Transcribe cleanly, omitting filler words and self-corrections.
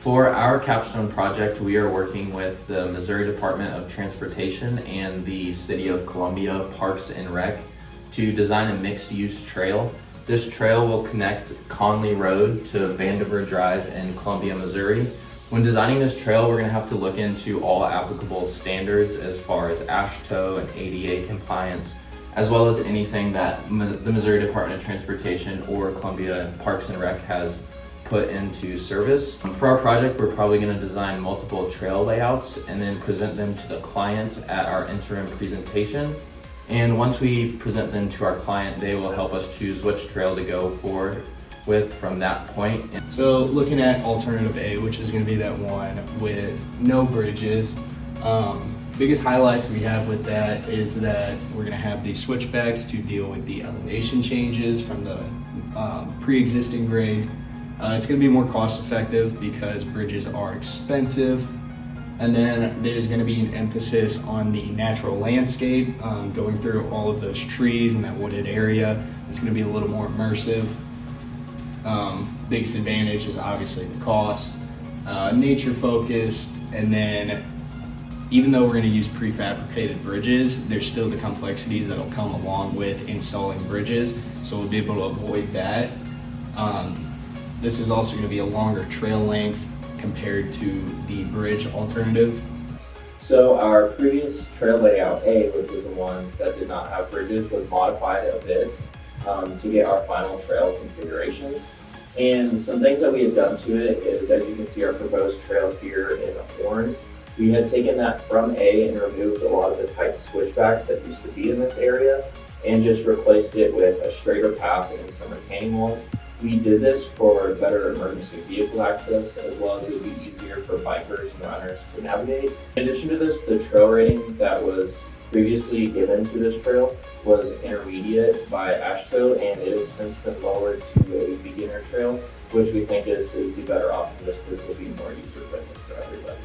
For our Capstone project, we are working with the Missouri Department of Transportation and the City of Columbia Parks and Rec to design a mixed-use trail. This trail will connect Conley Road to Vandiver Drive in Columbia, Missouri. When designing this trail, we're going to have to look into all applicable standards as far as AASHTO and ADA compliance, as well as anything that the Missouri Department of Transportation or Columbia Parks and Rec has put into service. For our project, we're probably going to design multiple trail layouts and then present them to the client at our interim presentation. And once we present them to our client, they will help us choose which trail to go forward with from that point. So looking at alternative A, which is going to be that one with no bridges, biggest highlights we have with that is that we're going to have these switchbacks to deal with the elevation changes from the pre-existing grade. It's going to be more cost effective because bridges are expensive. And then there's going to be an emphasis on the natural landscape, going through all of those trees and that wooded area. It's going to be a little more immersive. Biggest advantage is obviously the cost, nature focused, and then even though we're going to use prefabricated bridges, there's still the complexities that'll come along with installing bridges, so we'll be able to avoid that. This is also going to be a longer trail length compared to the bridge alternative. So our previous trail layout A, which was the one that did not have bridges, was modified a bit to get our final trail configuration. And some things that we had done to it is, as you can see, our proposed trail here in orange. We had taken that from A and removed a lot of the tight switchbacks that used to be in this area and just replaced it with a straighter path and some retaining walls. We did this for better emergency vehicle access, as well as it would be easier for bikers and runners to navigate. In addition to this, the trail rating that was previously given to this trail was intermediate by AASHTO, and it has since been lowered to a beginner trail, which we think is the better option just because it will be more user-friendly for everybody.